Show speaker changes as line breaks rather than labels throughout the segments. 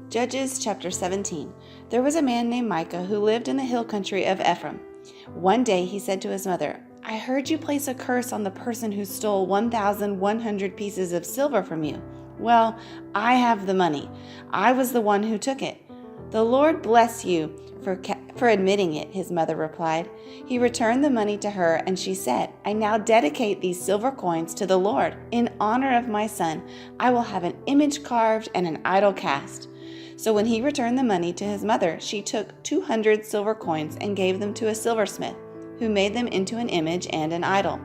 Judges chapter 17. There was a man named Micah who lived in the hill country of Ephraim. One day he said to his mother, "I heard you place a curse on the person who stole 1,100 pieces of silver from you. Well, I have the money. I was the one who took it." "The Lord bless you for admitting it," his mother replied. He returned the money to her, and she said, "I now dedicate these silver coins to the Lord. In honor of my son, I will have an image carved and an idol cast." So when he returned the money to his mother, she took 200 silver coins and gave them to a silversmith, who made them into an image and an idol.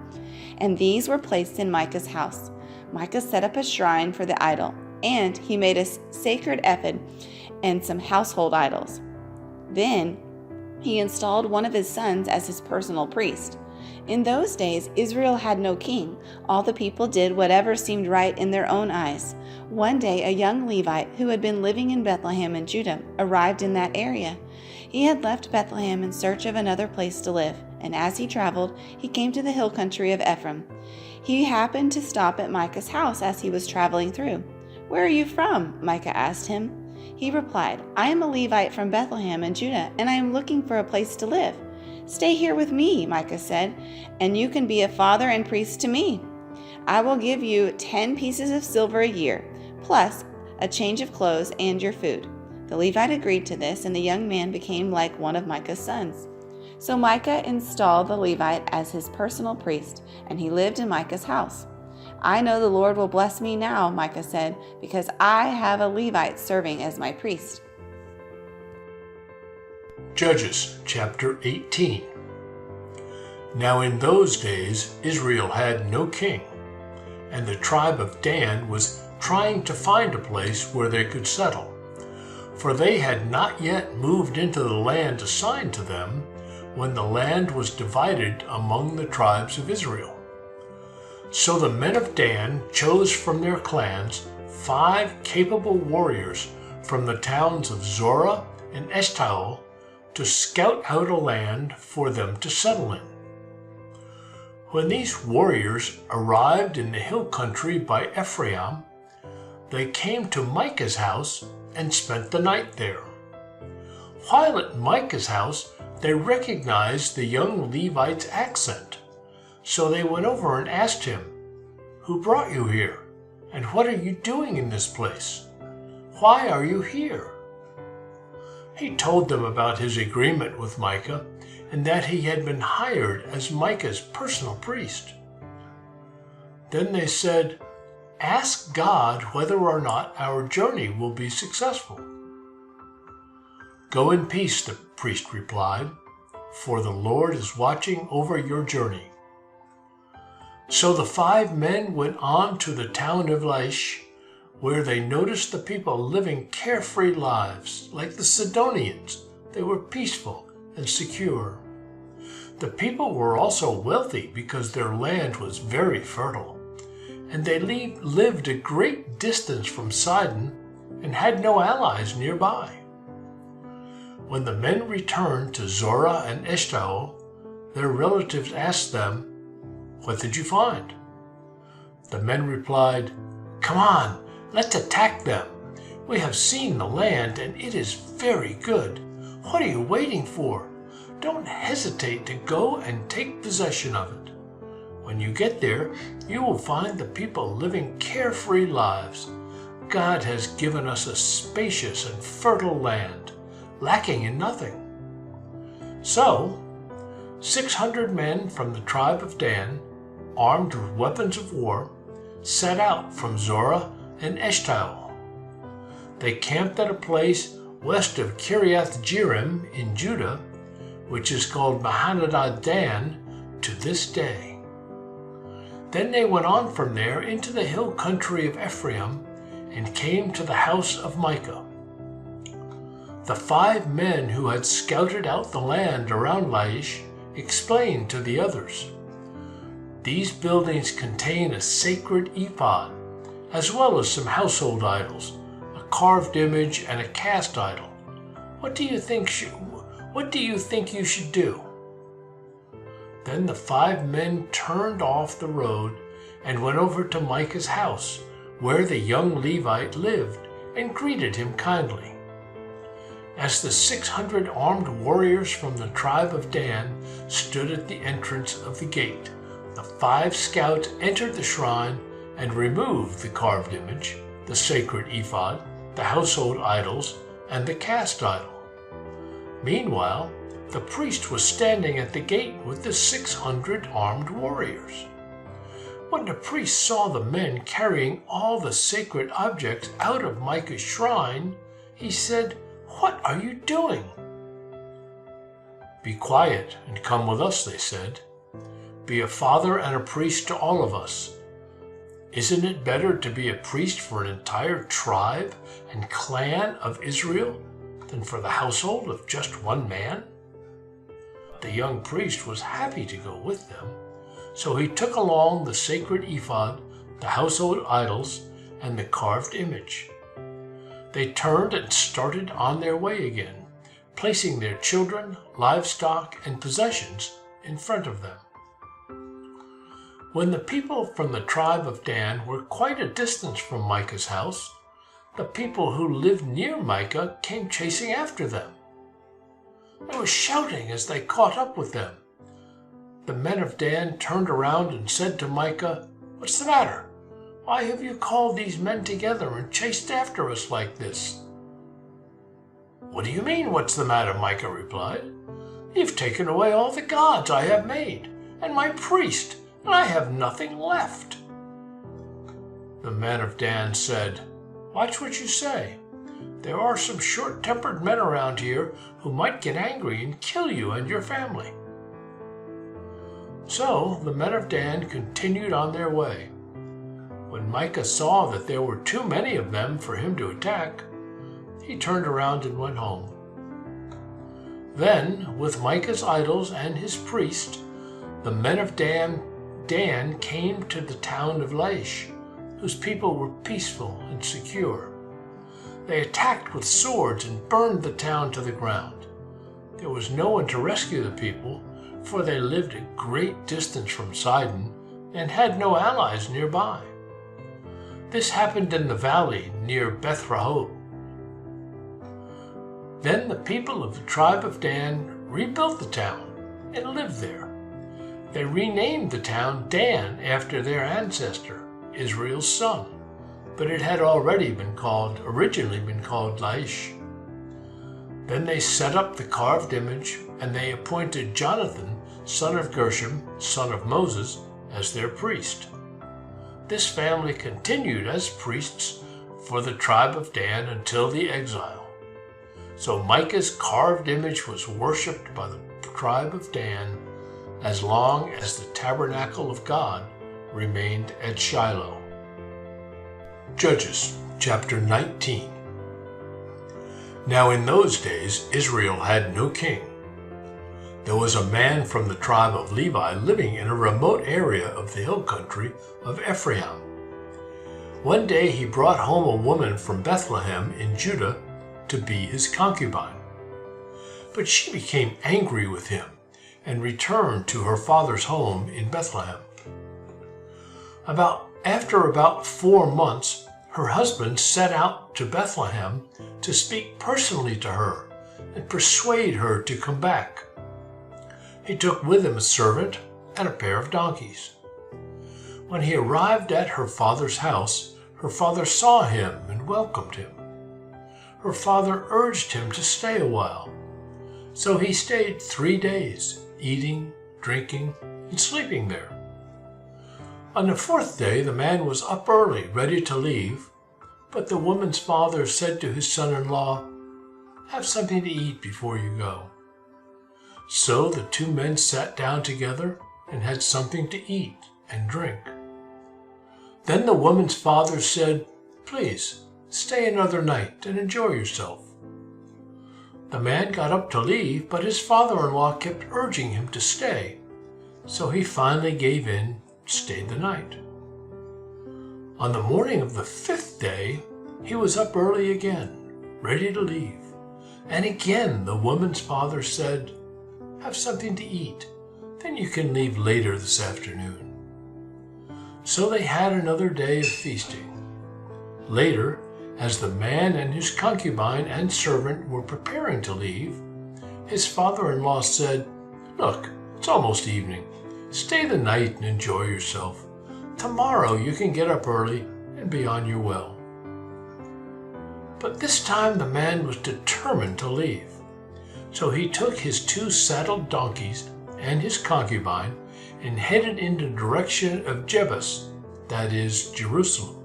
And these were placed in Micah's house. Micah set up a shrine for the idol, and he made a sacred ephod and some household idols. Then he installed one of his sons as his personal priest. In those days, Israel had no king. All the people did whatever seemed right in their own eyes. One day, a young Levite who had been living in Bethlehem in Judah arrived in that area. He had left Bethlehem in search of another place to live, and as he traveled, he came to the hill country of Ephraim. He happened to stop at Micah's house as he was traveling through. "Where are you from?" Micah asked him. He replied, "I am a Levite from Bethlehem in Judah, and I am looking for a place to live." "Stay here with me," Micah said, "and you can be a father and priest to me. I will give you 10 pieces of silver a year, plus a change of clothes and your food." The Levite agreed to this, and the young man became like one of Micah's sons. So Micah installed the Levite as his personal priest, and he lived in Micah's house. "I know the Lord will bless me now," Micah said, "because I have a Levite serving as my priest."
Judges chapter 18. Now in those days Israel had no king, and the tribe of Dan was trying to find a place where they could settle, for they had not yet moved into the land assigned to them when the land was divided among the tribes of Israel. So the men of Dan chose from their clans 5 capable warriors from the towns of Zorah and Eshtaol to scout out a land for them to settle in. When these warriors arrived in the hill country by Ephraim, they came to Micah's house and spent the night there. While at Micah's house, they recognized the young Levite's accent, so they went over and asked him, "Who brought you here? And what are you doing in this place? Why are you here?" He told them about his agreement with Micah and that he had been hired as Micah's personal priest. Then they said, "Ask God whether or not our journey will be successful." "Go in peace," the priest replied, "for the Lord is watching over your journey." So the 5 men went on to the town of Laish, where they noticed the people living carefree lives. Like the Sidonians, they were peaceful and secure. The people were also wealthy because their land was very fertile, and they lived a great distance from Sidon and had no allies nearby. When the men returned to Zorah and Eshtaol, their relatives asked them, "What did you find?" The men replied, "Come on, let's attack them. We have seen the land, and it is very good. What are you waiting for? Don't hesitate to go and take possession of it. When you get there, you will find the people living carefree lives. God has given us a spacious and fertile land, lacking in nothing." So 600 men from the tribe of Dan, armed with weapons of war, set out from Zorah and Eshtaol. They camped at a place west of Kiriath Jearim in Judah, which is called Mahaneh Dan to this day. Then they went on from there into the hill country of Ephraim and came to the house of Micah. The 5 men who had scouted out the land around Laish explained to the others, "These buildings contain a sacred ephod, as well as some household idols, a carved image and a cast idol. What do you think you should do?" Then the 5 men turned off the road and went over to Micah's house, where the young Levite lived, and greeted him kindly. As the 600 armed warriors from the tribe of Dan stood at the entrance of the gate, the 5 scouts entered the shrine and removed the carved image, the sacred ephod, the household idols, and the cast idol. Meanwhile, the priest was standing at the gate with the 600 armed warriors. When the priest saw the men carrying all the sacred objects out of Micah's shrine, he said, "What are you doing?" "Be quiet and come with us," they said. "Be a father and a priest to all of us. Isn't it better to be a priest for an entire tribe and clan of Israel than for the household of just one man?" The young priest was happy to go with them, so he took along the sacred ephod, the household idols, and the carved image. They turned and started on their way again, placing their children, livestock, and possessions in front of them. When the people from the tribe of Dan were quite a distance from Micah's house, the people who lived near Micah came chasing after them. They were shouting as they caught up with them. The men of Dan turned around and said to Micah, "What's the matter? Why have you called these men together and chased after us like this?" "What do you mean, what's the matter?" Micah replied. "You've taken away all the gods I have made, and my priest, and I have nothing left." The men of Dan said, "Watch what you say. There are some short-tempered men around here who might get angry and kill you and your family." So the men of Dan continued on their way. When Micah saw that there were too many of them for him to attack, he turned around and went home. Then, with Micah's idols and his priest, the men of Dan came to the town of Laish, whose people were peaceful and secure. They attacked with swords and burned the town to the ground. There was no one to rescue the people, for they lived a great distance from Sidon and had no allies nearby. This happened in the valley near Beth Rehob. Then the people of the tribe of Dan rebuilt the town and lived there. They renamed the town Dan after their ancestor, Israel's son, but it had originally been called Laish. Then they set up the carved image, and they appointed Jonathan, son of Gershom, son of Moses, as their priest. This family continued as priests for the tribe of Dan until the exile. So Micah's carved image was worshipped by the tribe of Dan as long as the tabernacle of God remained at Shiloh. Judges chapter 19. Now in those days Israel had no king. There was a man from the tribe of Levi living in a remote area of the hill country of Ephraim. One day he brought home a woman from Bethlehem in Judah to be his concubine. But she became angry with him and returned to her father's home in Bethlehem. After about 4 months, her husband set out to Bethlehem to speak personally to her and persuade her to come back. He took with him a servant and a pair of donkeys. When he arrived at her father's house, her father saw him and welcomed him. Her father urged him to stay a while, so he stayed 3 days, eating, drinking, and sleeping there. On the 4th day, the man was up early, ready to leave, but the woman's father said to his son-in-law, "Have something to eat before you go." So the 2 men sat down together and had something to eat and drink. Then the woman's father said, "Please, stay another night and enjoy yourself." The man got up to leave, but his father-in-law kept urging him to stay, so he finally gave in, stayed the night. On the morning of the 5th day, he was up early again, ready to leave. And again the woman's father said, "Have something to eat, then you can leave later this afternoon." So they had another day of feasting. Later, As the man and his concubine and servant were preparing to leave, his father-in-law said, "Look, it's almost evening. Stay the night and enjoy yourself. Tomorrow you can get up early and be on your way." But this time the man was determined to leave. So he took his 2 saddled donkeys and his concubine and headed in the direction of Jebus, that is, Jerusalem.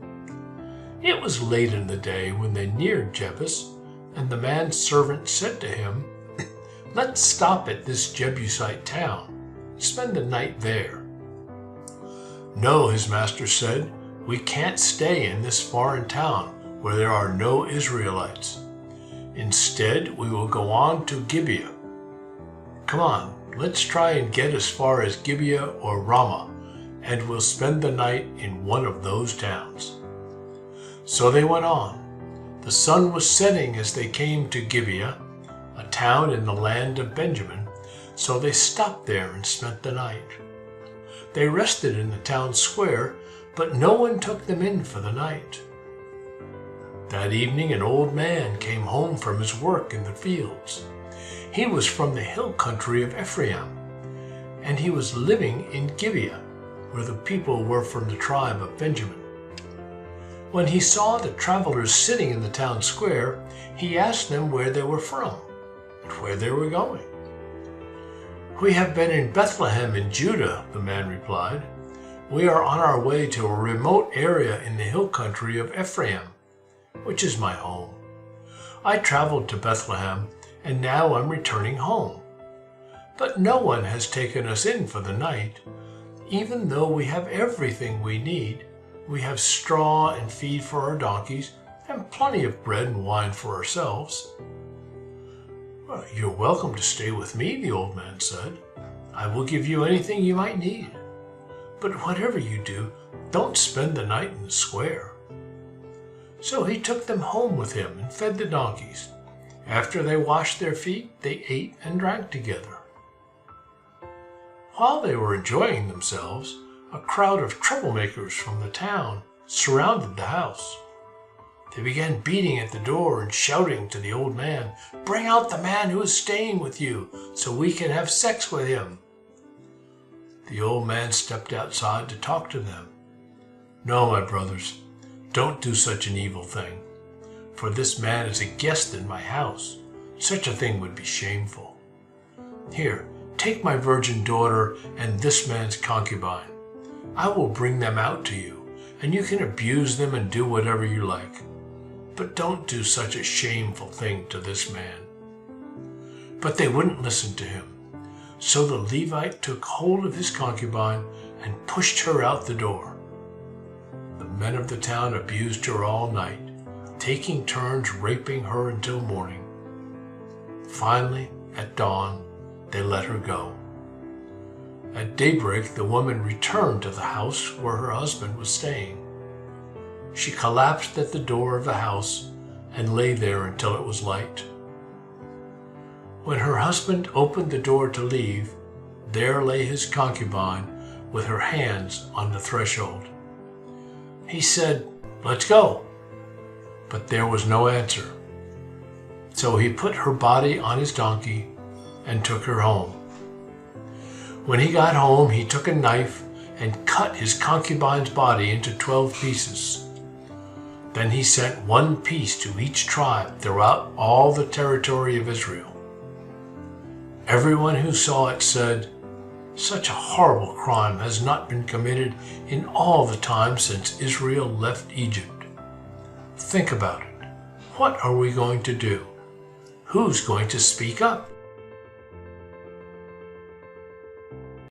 It was late in the day when they neared Jebus, and the man's servant said to him, "Let's stop at this Jebusite town, spend the night there." "No," his master said, "we can't stay in this foreign town where there are no Israelites. Instead, we will go on to Gibeah. Come on, let's try and get as far as Gibeah or Ramah, and we'll spend the night in one of those towns." So they went on. The sun was setting as they came to Gibeah, a town in the land of Benjamin, so they stopped there and spent the night. They rested in the town square, but no one took them in for the night. That evening an old man came home from his work in the fields. He was from the hill country of Ephraim, and he was living in Gibeah, where the people were from the tribe of Benjamin. When he saw the travelers sitting in the town square, he asked them where they were from and where they were going. "We have been in Bethlehem in Judah," the man replied. "We are on our way to a remote area in the hill country of Ephraim, which is my home. I traveled to Bethlehem, and now I'm returning home. But no one has taken us in for the night. Even though we have everything we need, we have straw and feed for our donkeys, and plenty of bread and wine for ourselves." "Well, you're welcome to stay with me," the old man said. "I will give you anything you might need. But whatever you do, don't spend the night in the square." So he took them home with him and fed the donkeys. After they washed their feet, they ate and drank together. While they were enjoying themselves, a crowd of troublemakers from the town surrounded the house. They began beating at the door and shouting to the old man, "Bring out the man who is staying with you so we can have sex with him." The old man stepped outside to talk to them. "No, my brothers, don't do such an evil thing, for this man is a guest in my house. Such a thing would be shameful. Here, take my virgin daughter and this man's concubine. I will bring them out to you, and you can abuse them and do whatever you like. But don't do such a shameful thing to this man." But they wouldn't listen to him. So the Levite took hold of his concubine and pushed her out the door. The men of the town abused her all night, taking turns raping her until morning. Finally, at dawn, they let her go. At daybreak, the woman returned to the house where her husband was staying. She collapsed at the door of the house and lay there until it was light. When her husband opened the door to leave, there lay his concubine with her hands on the threshold. He said, "Let's go." But there was no answer. So he put her body on his donkey and took her home. When he got home, he took a knife and cut his concubine's body into 12 pieces. Then he sent one piece to each tribe throughout all the territory of Israel. Everyone who saw it said, "Such a horrible crime has not been committed in all the time since Israel left Egypt. Think about it. What are we going to do? Who's going to speak up?"